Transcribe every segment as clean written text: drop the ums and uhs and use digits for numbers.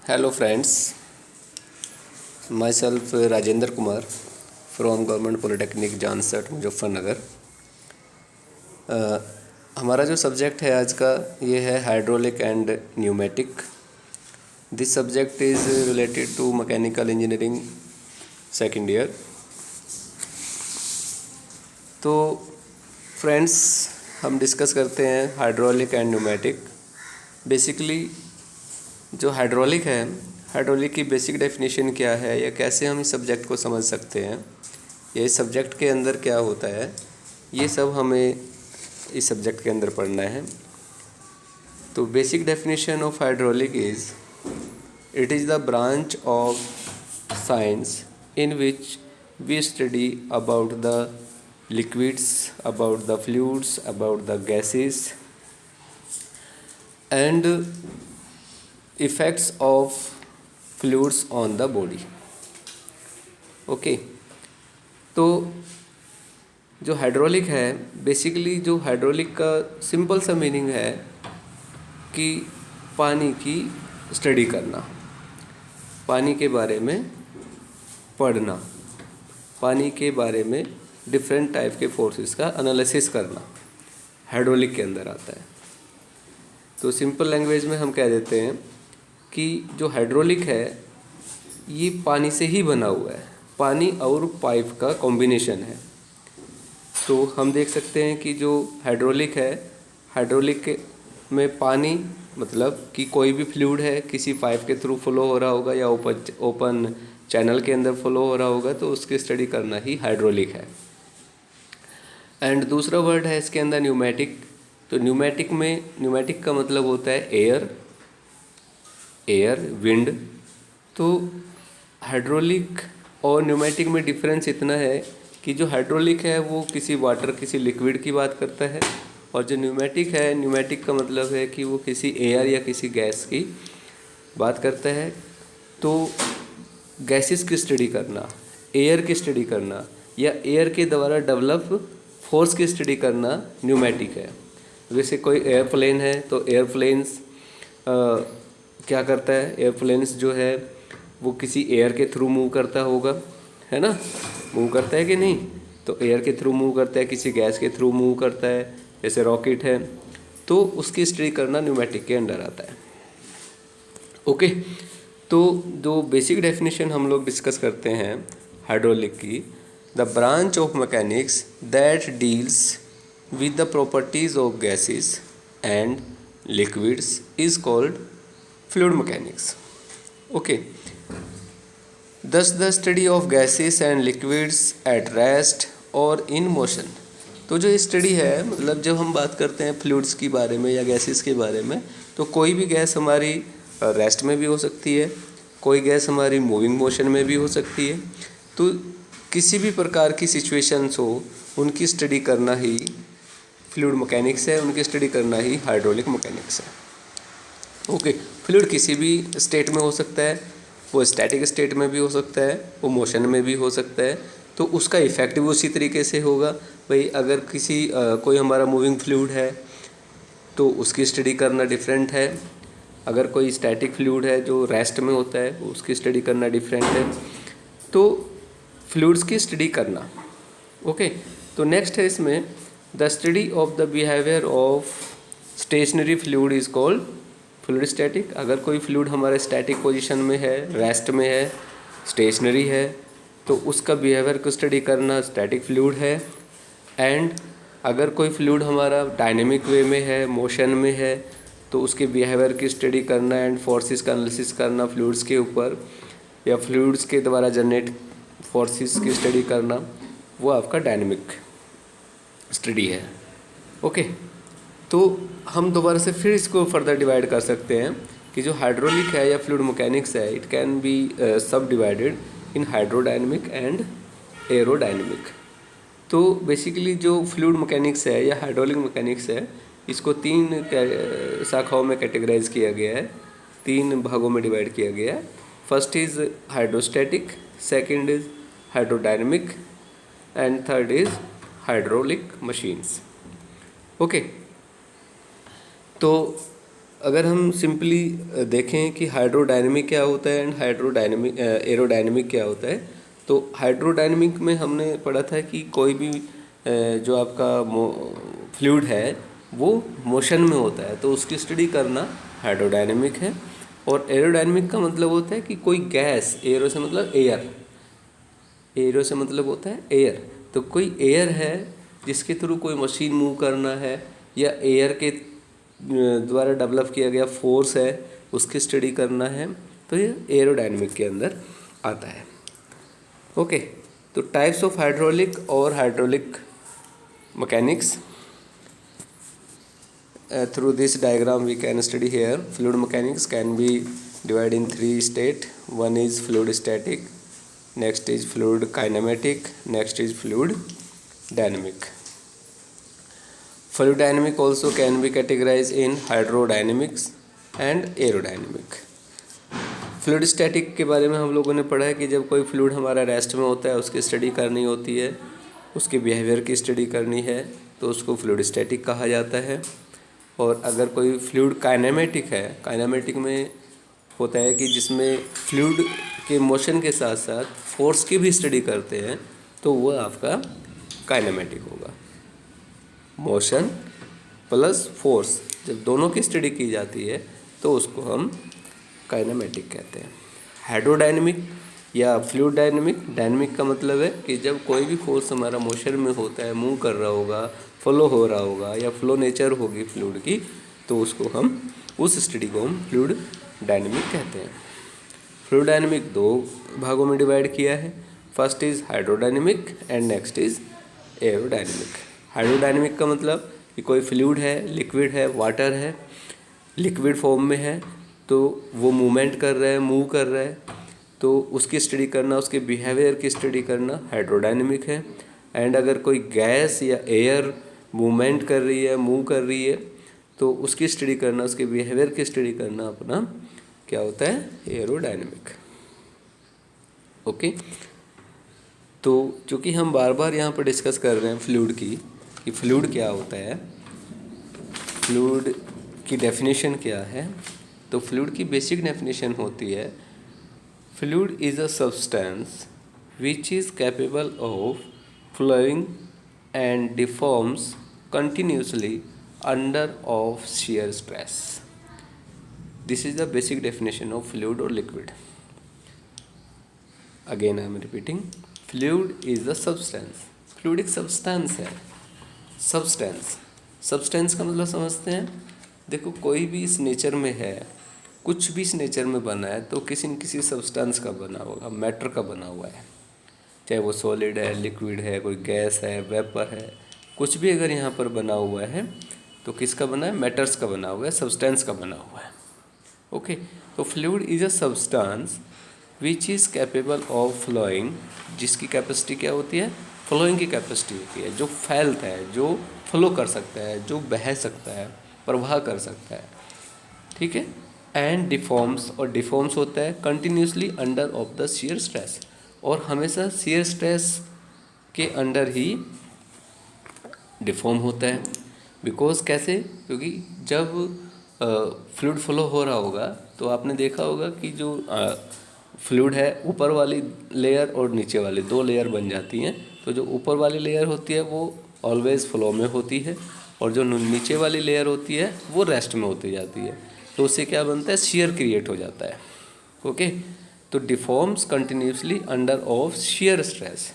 Hello friends, myself Rajendra Kumar from Government Polytechnic Jansat Muzaffarnagar. हमारा जो subject है आज का ये है hydraulic and pneumatic. This subject is related to mechanical engineering second year. तो फ्रेंड्स, हम डिस्कस करते हैं हाइड्रोलिक एंड न्यूमेटिक। बेसिकली जो हाइड्रोलिक की बेसिक डेफिनेशन क्या है या कैसे हम इस सब्जेक्ट को समझ सकते हैं या इस सब्जेक्ट के अंदर क्या होता है, ये सब हमें इस सब्जेक्ट के अंदर पढ़ना है। तो basic definition of hydraulic is it is the branch of science in which we study about the liquids, about the fluids, about the gases and effects of fluids on the body। Okay, तो जो hydraulic है, basically जो hydraulic का simple सा meaning है कि पानी की स्टडी करना, पानी के बारे में पढ़ना, पानी के बारे में डिफरेंट टाइप के फोर्सेस का एनालिसिस करना हाइड्रोलिक के अंदर आता है। तो सिंपल लैंग्वेज में हम कह देते हैं कि जो हाइड्रोलिक है ये पानी से ही बना हुआ है, पानी और पाइप का कॉम्बिनेशन है। तो हम देख सकते हैं कि जो हाइड्रोलिक है, हाइड्रोलिक में पानी मतलब कि कोई भी फ्लूइड है किसी पाइप के थ्रू फ्लो हो रहा होगा या ओपन चैनल के अंदर फ्लो हो रहा होगा, तो उसकी स्टडी करना ही हाइड्रोलिक है। एंड दूसरा वर्ड है इसके अंदर न्यूमेटिक। तो न्यूमेटिक का मतलब होता है एयर, विंड। तो हाइड्रोलिक और न्यूमेटिक में डिफरेंस इतना है कि जो हाइड्रोलिक है वो किसी वाटर, किसी लिक्विड की बात करता है, और जो न्यूमेटिक का मतलब है कि वो किसी एयर या किसी गैस की बात करता है। तो गैसेस की स्टडी करना, एयर की स्टडी करना या एयर के द्वारा डेवलप फोर्स की स्टडी करना न्यूमेटिक है। जैसे कोई एयरप्लेन है तो एयरप्लेन्स क्या करता है, एयरप्लेन्स जो है वो किसी एयर के थ्रू मूव करता होगा, है ना, मूव करता है कि नहीं। तो एयर के थ्रू मूव करता है, किसी गैस के थ्रू मूव करता है, जैसे रॉकेट है, तो उसकी स्टडी करना न्यूमेटिक के अंडर आता है। ओके, तो जो बेसिक डेफिनेशन हम लोग डिस्कस करते हैं हाइड्रोलिक की, the branch of mechanics that deals with the properties of gases and liquids is called fluid mechanics। okay, thus the study of gases and liquids at rest or in motion। तो जो study है, मतलब जब हम बात करते हैं fluids के बारे में या गैसेस के बारे में, तो कोई भी गैस हमारी रेस्ट में भी हो सकती है, कोई गैस हमारी मूविंग मोशन में भी हो सकती है। तो किसी भी प्रकार की सिचुएशंस हो, उनकी स्टडी करना ही फ्लूइड मैकेनिक्स है, उनकी स्टडी करना ही हाइड्रोलिक मैकेनिक्स है। ओके, फ्लूइड किसी भी स्टेट में हो सकता है, वो स्टैटिक स्टेट में भी हो सकता है, वो मोशन में भी हो सकता है। तो उसका इफेक्ट भी उसी तरीके से होगा। भाई अगर कोई हमारा मूविंग फ्लूइड है तो उसकी स्टडी करना डिफरेंट है, अगर कोई स्टैटिक फ्लूइड है जो रेस्ट में होता है उसकी स्टडी करना डिफरेंट है। तो फ्लूइड्स की स्टडी करना। ओके, तो नेक्स्ट है इसमें the study of the behaviour of stationary fluid is called fluid static. अगर कोई फ्लूइड हमारे स्टैटिक पोजीशन में है, रेस्ट में है, स्टेशनरी है, तो उसका बिहेवियर को स्टडी करना स्टैटिक फ्लूइड है। एंड अगर कोई फ्लूइड हमारा डायनेमिक वे में है, मोशन में है, तो उसके बिहेवियर की स्टडी करना एंड फोर्सेस का एनालिसिस करना फ्लूइड्स के ऊपर, या फ्लूइड्स के द्वारा जनरेट फोर्सेस की स्टडी करना, वो आपका डायनेमिक स्टडी है। ओके, तो हम दोबारा से फिर इसको फर्दर डिवाइड कर सकते हैं कि जो हाइड्रोलिक है या फ्लूइड मैकेनिक्स है, इट कैन बी सब divided in hydrodynamic and aerodynamic. तो बेसिकली जो फ्लूइड मैकेनिक्स है या हाइड्रोलिक मैकेनिक्स है, इसको तीन शाखाओं में कैटेगराइज किया गया है, तीन भागों में डिवाइड किया गया है। First is hydrostatic, second is hydrodynamic and third is hydraulic machines. Okay, तो अगर हम सिंपली देखें कि हाइड्रोडायनेमिक क्या होता है एंड हाइड्रोडायनेमिक एरोडायनेमिक क्या होता है, तो हाइड्रोडायनेमिक में हमने पढ़ा था कि कोई भी जो आपका फ्लूइड है वो मोशन में होता है, तो उसकी स्टडी करना हाइड्रोडायनेमिक है। और एरोडायनेमिक का मतलब होता है कि कोई गैस, एरो से मतलब एयर, एरो से मतलब होता है एयर, तो कोई एयर है जिसके थ्रू कोई मशीन मूव करना है, या एयर के द्वारा डेवलप किया गया फोर्स है उसकी स्टडी करना है, तो ये एरोडायनेमिक के अंदर आता है। ओके, तो टाइप्स ऑफ हाइड्रोलिक और hydraulic mechanics, through this diagram we can study here. Fluid mechanics can be divided in three states. One is fluid static, next is fluid kinematic, next is fluid dynamic. Fluid dynamic also can be categorized in hydrodynamics and aerodynamic. Fluid static के बारे में हम लोगों ने पढ़ा है कि जब कोई फ्लूइड हमारा रेस्ट में होता है उसकी स्टडी करनी होती है, उसके बिहेवियर की स्टडी करनी है, तो उसको फ्लूइड स्टैटिक कहा जाता है। और अगर कोई फ्लूइड काइनेमेटिक है, काइनेमेटिक में होता है कि जिसमें फ्लूइड के मोशन के साथ साथ फोर्स की भी स्टडी करते हैं, तो वह आपका काइनेमेटिक होगा। मोशन प्लस फोर्स जब दोनों की स्टडी की जाती है तो उसको हम काइनेमेटिक कहते हैं। हाइड्रोडायनेमिक या फ्लूइड डायनेमिक, डायनेमिक का मतलब है कि जब कोई भी फोर्स हमारा मोशन में होता है, मूव कर रहा होगा, फ्लो हो रहा होगा या फ्लो नेचर होगी फ्लूइड की, तो उसको हम, उस स्टडी को हम फ्लूइड डायनेमिक कहते हैं। फ्लूइड डायनेमिक दो भागों में डिवाइड किया है। First is hydrodynamic and next is aerodynamic. Hydrodynamic का मतलब कि कोई फ्लूइड है, लिक्विड है, वाटर है, लिक्विड फॉर्म में है, तो वो मूवमेंट कर रहा है, मूव कर रहा है, तो उसकी स्टडी करना, उसके बिहेवियर की स्टडी करना हाइड्रोडायनेमिक है। एंड अगर कोई गैस या एयर मूवमेंट कर रही है, मूव कर रही है, तो उसकी स्टडी करना, उसके बिहेवियर की स्टडी करना अपना क्या होता है, एरोडायनेमिक। ओके, तो चूँकि हम बार बार यहाँ पर डिस्कस कर रहे हैं फ्लूइड की, कि फ्लूइड क्या होता है, फ्लूइड की डेफिनेशन क्या है, तो फ्लूइड की बेसिक डेफिनेशन होती है, fluid is a substance which is capable of flowing and deforms continuously under of shear stress. This is the basic definition of fluid or liquid. Again I am repeating, fluid is a substance. Fluid एक substance है। substance का मतलब समझते हैं, देखो कोई भी इस नेचर में है, कुछ भी इस नेचर में बना है तो किसी न किसी सब्सटेंस का बना होगा, मैटर का बना हुआ है, चाहे वो सॉलिड है, लिक्विड है, कोई गैस है, वेपर है, कुछ भी अगर यहाँ पर बना हुआ है तो किसका बना है, मैटर्स का बना हुआ है, सब्सटेंस का बना हुआ है। ओके, तो fluid is a substance which is capable of flowing, जिसकी कैपेसिटी क्या होती है, फ्लोइंग की कैपेसिटी होती है, जो फैलता है, जो फ्लो कर सकता है, जो बह सकता है, प्रवाह कर सकता है, ठीक है। एंड डिफॉर्म्स, और डिफॉर्म्स होता है continuously under of the shear stress, और हमेशा शियर स्ट्रेस के अंडर ही डिफॉर्म होता है। बिकॉज कैसे, क्योंकि जब फ्लूइड फ्लो हो रहा होगा तो आपने देखा होगा कि जो फ्लूइड है, ऊपर वाली लेयर और नीचे वाली दो लेयर बन जाती हैं, तो जो ऊपर वाली लेयर होती है वो ऑलवेज फ्लो में होती है, और जो नीचे वाली लेयर होती है वो रेस्ट में होती जाती है, तो उससे क्या बनता है, शियर क्रिएट हो जाता है। ओके, तो deforms continuously under of shear stress,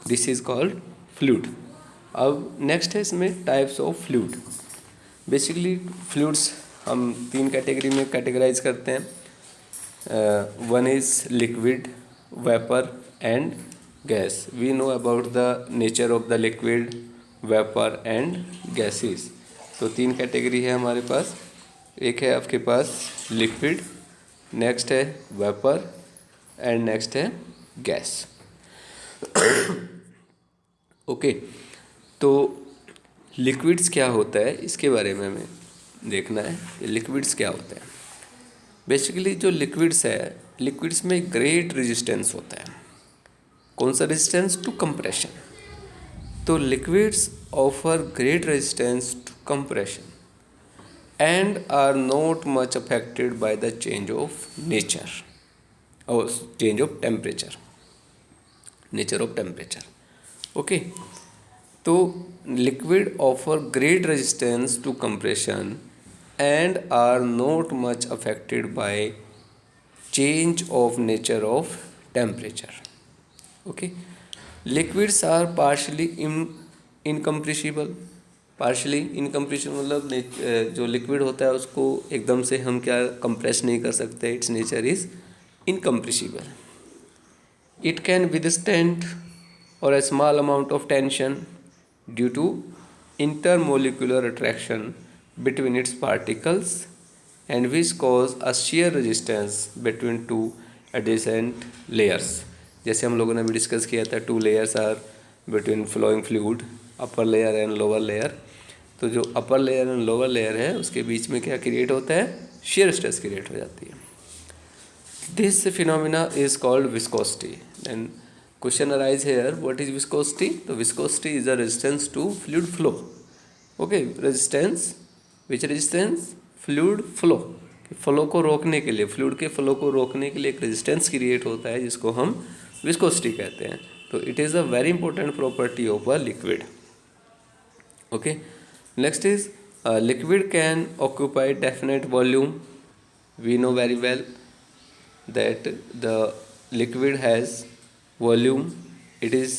this is called fluid. अब नेक्स्ट है इसमें types of fluid. Basically fluids हम तीन कैटेगरी में कैटेगराइज करते हैं। One is liquid, vapour and gas. We know about the nature of the liquid, vapour and gases. तो तीन कैटेगरी है हमारे पास, एक है आपके पास लिक्विड, नेक्स्ट है वेपर एंड नेक्स्ट है गैस। ओके, तो लिक्विड्स क्या होता है इसके बारे में हमें देखना है, लिक्विड्स क्या होता है। बेसिकली जो लिक्विड्स है, लिक्विड्स में ग्रेट रेजिस्टेंस होता है। कौन सा रेजिस्टेंस, टू कंप्रेशन। तो liquids offer great resistance to compression. and are not much affected by the change of nature or change of temperature, nature of temperature. Okay, तो liquid offer great resistance to compression and are not much affected by change of nature of temperature. Okay, liquids are partially incompressible. Partially incompression मतलब जो liquid होता है उसको एकदम से हम क्या कंप्रेस नहीं कर सकते. It's nature is incompressible. It can withstand और a small amount of tension due to intermolecular attraction between its particles and which cause a shear resistance between two adjacent layers. जैसे हम लोगों ने भी डिस्कस किया था, 2 layers are between flowing fluid, upper layer and lower layer. तो जो upper layer and lower layer है उसके बीच में क्या क्रिएट होता है, shear stress क्रिएट हो जाती है. This phenomena is called viscosity. Then question arise here, what is viscosity? तो viscosity is a resistance to fluid flow. Okay, resistance, which resistance? Fluid flow. Flow को रोकने के लिए, फ्लूइड के फ्लो को रोकने के लिए एक रेजिस्टेंस क्रिएट होता है जिसको हम विस्कोसिटी कहते हैं. तो it is a very important property of a liquid. Okay, next is liquid can occupy definite volume. We know very well that the liquid has volume, it is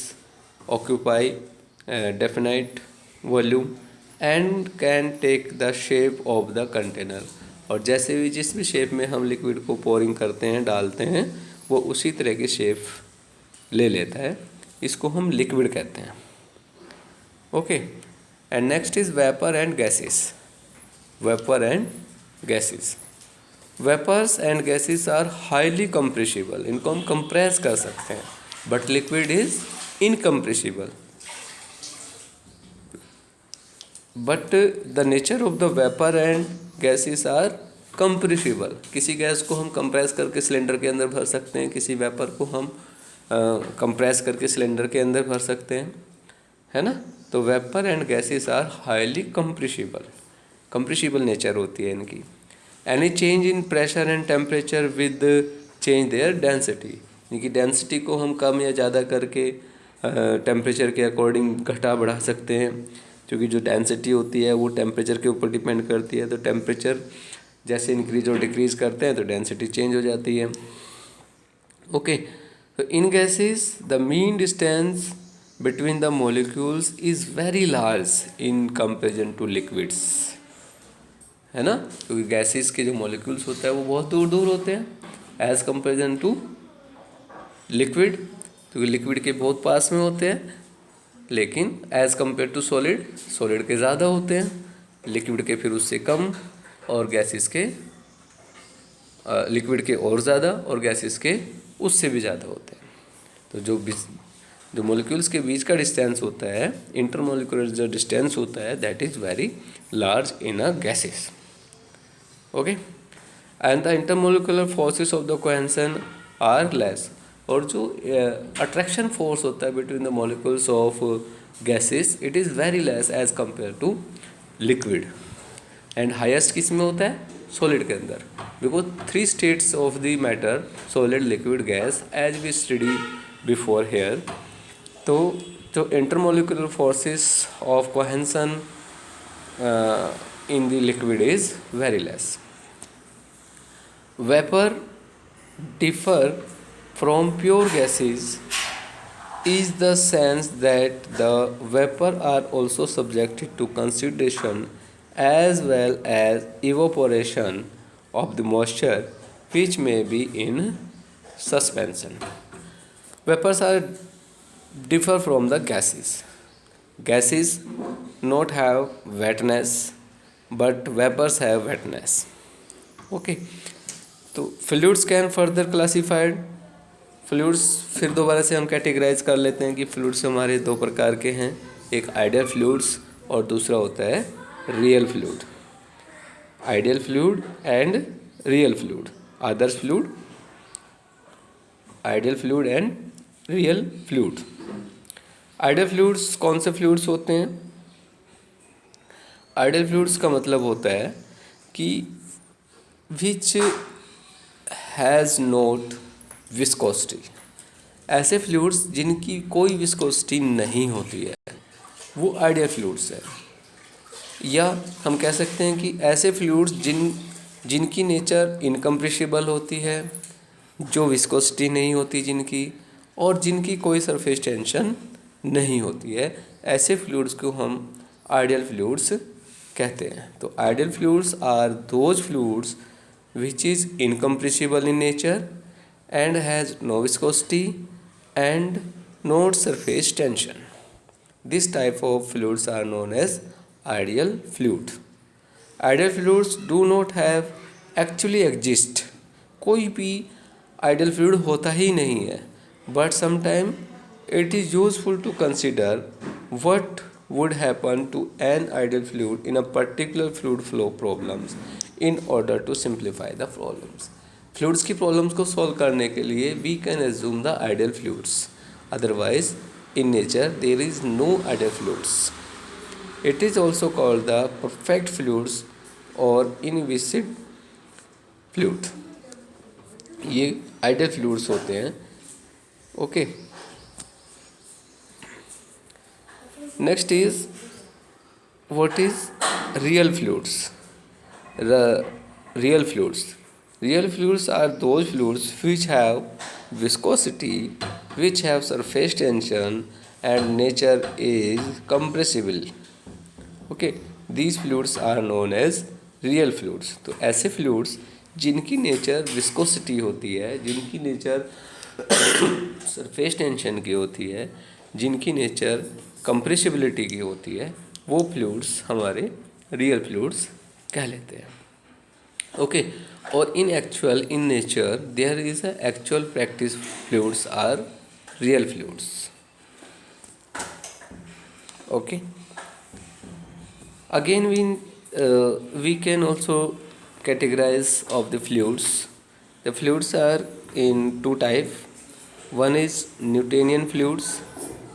occupy definite volume and can take the shape of the container. और जैसे भी जिस भी shape में हम liquid को pouring करते हैं, डालते हैं, वो उसी तरह की शेप ले लेता है. इसको हम लिक्विड कहते हैं. Okay, and next is vapour and gases. Vapour and gases. Vapours and gases are highly compressible. इनको हम कंप्रेस कर सकते हैं, but liquid is incompressible. But the nature of the vapour and gases are compressible. किसी gas को हम compress करके cylinder के अंदर भर सकते हैं, किसी वेपर को हम कंप्रेस करके सिलेंडर के अंदर भर सकते हैं, है ना. तो vapour and gases are highly compressible. Compressible nature होती है इनकी. Any change in pressure and temperature with change their density. यानी कि डेंसिटी को हम कम या ज़्यादा करके टेम्परेचर के अकॉर्डिंग घटा बढ़ा सकते हैं, क्योंकि जो डेंसिटी होती है वो टेम्परेचर के ऊपर डिपेंड करती है. तो टेम्परेचर जैसे इंक्रीज और डिक्रीज करते हैं तो डेंसिटी चेंज हो जाती है. ओके, तो in gases the mean distance between the molecules is very large in comparison to liquids, है ना. क्योंकि गैसेस के जो मॉलिक्यूल्स होते हैं वो बहुत दूर दूर होते हैं एज़ कंपेरिजन टू लिक्विड. क्योंकि लिक्विड के बहुत पास में होते हैं, लेकिन as compare to solid, solid के ज़्यादा होते हैं, लिक्विड के फिर उससे कम, और गैसेस के लिक्विड के और ज़्यादा, और गैसेस के उससे भी ज़्यादा होते हैं. तो जो मॉलिक्यूल्स के बीच का डिस्टेंस होता है, इंटरमॉलिक्यूलर जो डिस्टेंस होता है, that is very large in a gases. Okay, and the intermolecular forces of the cohesion are less. और जो अट्रैक्शन फोर्स होता है between the molecules of gases, it is very less as compare to liquid. And highest किस में होता है? Solid के अंदर. Because 3 states of the matter, solid, liquid, gas, as we study before here. तो जो intermolecular forces of cohesion in the liquid is very less. Vapor differ from pure gases is the sense that the vapor are also subjected to consideration as well as evaporation of the moisture which may be in suspension. Vapors are differ from the gases. Gases not have wetness, but vapors have wetness. Okay, तो fluids can further classified. Fluids फिर दोबारा से हम categorise कर लेते हैं कि fluids हमारे 2 प्रकार के हैं. एक आइडियल फ्लूइड्स और दूसरा होता है real fluid. Ideal fluid and real fluid. Adarsh fluid, ideal fluid and real fluid. Ideal fluids कौन से फ्लूइड्स होते हैं? आइडियल फ्लूइड्स का मतलब होता है कि विच हैज़ नॉट विस्कोसिटी, ऐसे फ्लूइड्स जिनकी कोई विस्कोसिटी नहीं होती है वो आइडियल फ्लूइड्स है। या हम कह सकते हैं कि ऐसे फ्लूइड्स जिनकी नेचर इनकम्प्रेसिबल होती है, जो विस्कोसिटी नहीं होती जिनकी, और जिनकी कोई सरफेस टेंशन नहीं होती है, ऐसे फ्लूइड्स को हम आइडियल फ्लूइड्स कहते हैं। तो ideal fluids are those fluids which is incompressible in nature and has no viscosity and no surface tension. This type of fluids are known as ideal fluid. Ideal fluids do not have actually exist. कोई भी ideal fluid होता ही नहीं है, but sometime it is useful to consider what would happen to an ideal fluid in a particular fluid flow problems in order to simplify the problems. Fluids की problems को solve करने के लिए we can assume the ideal fluids. Otherwise, in nature there is no ideal fluids. It is also called the perfect fluids or inviscid fluid. ये ideal fluids होते हैं. Okay. Next is what is real fluids. Real fluids. Real fluids are those fluids which have viscosity, which have surface tension, and nature is compressible. Okay, these fluids are known as real fluids. तो ऐसे fluids जिनकी nature viscosity होती है, जिनकी nature surface tension की होती है, जिनकी नेचर कंप्रेसिबिलिटी की होती है, वो फ्लूइड्स हमारे रियल फ्लूइड्स कह लेते हैं. ओके. और in nature there is a actual practice fluids are real fluids. Okay. Again, we can also categorize of the fluids. The fluids are in two types. One is Newtonian fluids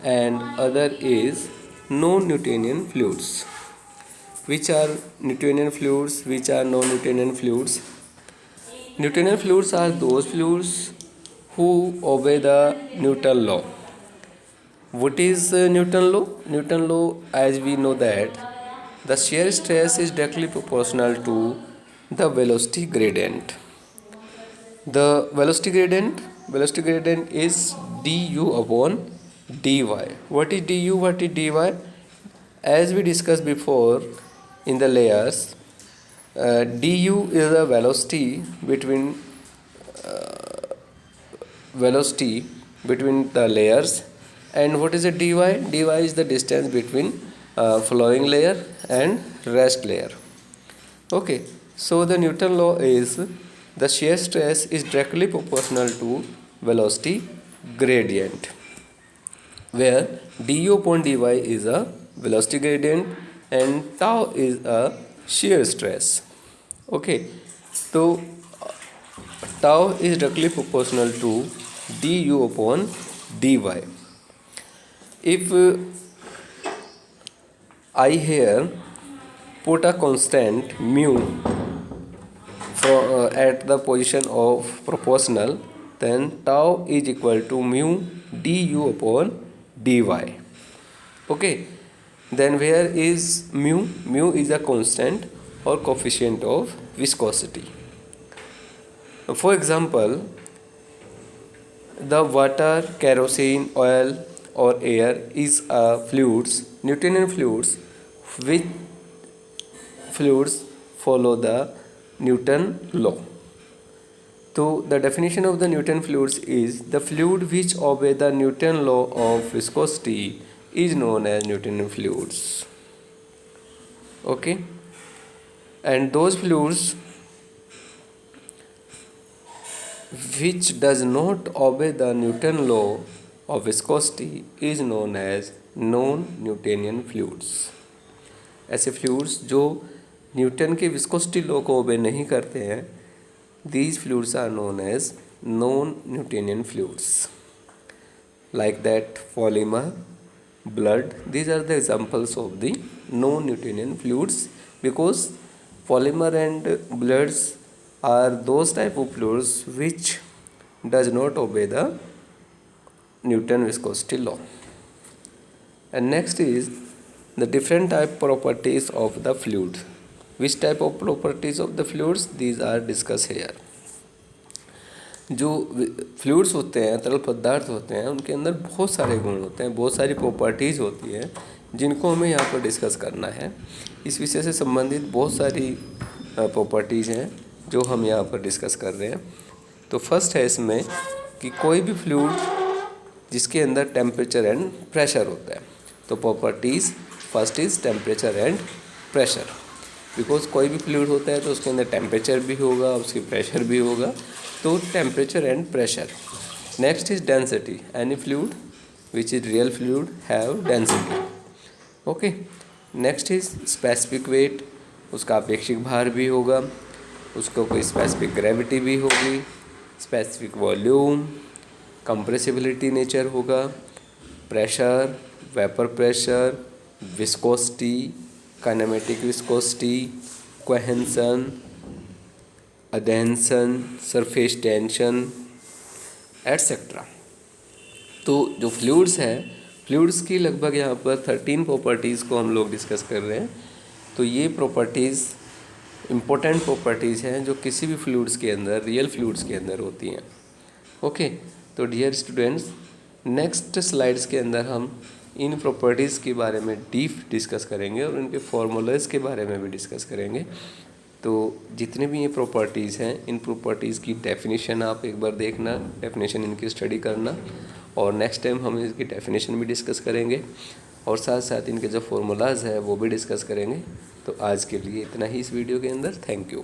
and other is non-Newtonian fluids. Which are Newtonian fluids? Which are non-Newtonian fluids? Newtonian fluids are those fluids who obey the Newton law. What is Newton law? Newton law, as we know that the shear stress is directly proportional to the velocity gradient. The velocity gradient is du upon dy. What is du? What is dy? As we discussed before in the layers, du is the velocity between the layers, and what is the dy? Dy is the distance between flowing layer and rest layer. Okay, so the Newton law is the shear stress is directly proportional to velocity gradient, where du upon dy is a velocity gradient and tau is a shear stress. Okay, so tau is directly proportional to du upon dy. If I here put a constant mu at the position of proportional, then tau is equal to mu du upon dy. Okay, then where is mu? Mu is a constant or coefficient of viscosity. For example, the water, kerosene, oil or air is a fluids, Newtonian fluids, which fluids follow the Newton law. So the definition of the Newton fluids is the fluid which obey the Newton law of viscosity is known as Newtonian fluids. Okay, and those fluids which does not obey the Newton law of viscosity is known as non-Newtonian fluids. ऐसे fluids जो Newton के viscosity law को ओबे नहीं करते हैं, these fluids are known as non-Newtonian fluids. Like that, polymer, blood, these are the examples of the non-Newtonian fluids because polymer and bloods are those type of fluids which does not obey the Newton viscosity law. And next is the different type properties of the fluid. Which type of properties of the fluids? These are discussed here. जो fluids होते हैं, तरल पदार्थ होते हैं, उनके अंदर बहुत सारे गुण होते हैं, बहुत सारी प्रॉपर्टीज़ होती है जिनको हमें यहाँ पर डिस्कस करना है। इस विषय से संबंधित बहुत सारी प्रॉपर्टीज़ हैं जो हम यहाँ पर डिस्कस कर रहे हैं। तो फर्स्ट है इसमें कि कोई भी फ्लूइड जिसके अंदर टेम्परेचर एंड प्रेशर होता है, तो properties first is temperature and pressure. Because कोई भी फ्लूइड होता है तो उसके अंदर टेम्परेचर भी होगा, उसकी प्रेशर भी होगा, तो temperature and pressure. Next is density, any fluid which is real fluid have density. Okay, next is specific weight, उसका अपेक्षिक भार भी होगा, उसको कोई स्पेसिफिक ग्रेविटी भी होगी, स्पेसिफिक वॉल्यूम, कंप्रेसिबिलिटी नेचर होगा, pressure, vapour pressure, viscosity, kinematic viscosity, cohesion, adhesion, surface tension etcetera. तो जो फ्लूइड्स हैं, फ्लूइड्स की लगभग यहाँ पर 13 प्रॉपर्टीज़ को हम लोग डिस्कस कर रहे हैं। तो ये प्रॉपर्टीज़ इम्पोर्टेंट प्रॉपर्टीज़ हैं जो किसी भी फ्लूइड्स के अंदर, रियल फ्लूइड्स के अंदर होती हैं। ओके, तो डियर स्टूडेंट्स, नेक्स्ट स्लाइड्स के अंदर हम इन प्रॉपर्टीज़ के बारे में डीप डिस्कस करेंगे और इनके फॉर्मूलाज के बारे में भी डिस्कस करेंगे। तो जितने भी ये प्रॉपर्टीज़ हैं, इन प्रॉपर्टीज़ की डेफिनेशन आप एक बार देखना, डेफिनेशन इनकी स्टडी करना, और नेक्स्ट टाइम हम इसकी डेफिनेशन भी डिस्कस करेंगे और साथ साथ इनके जो फॉर्मूलाज है वो भी डिस्कस करेंगे। तो आज के लिए इतना ही इस वीडियो के अंदर। Thank you.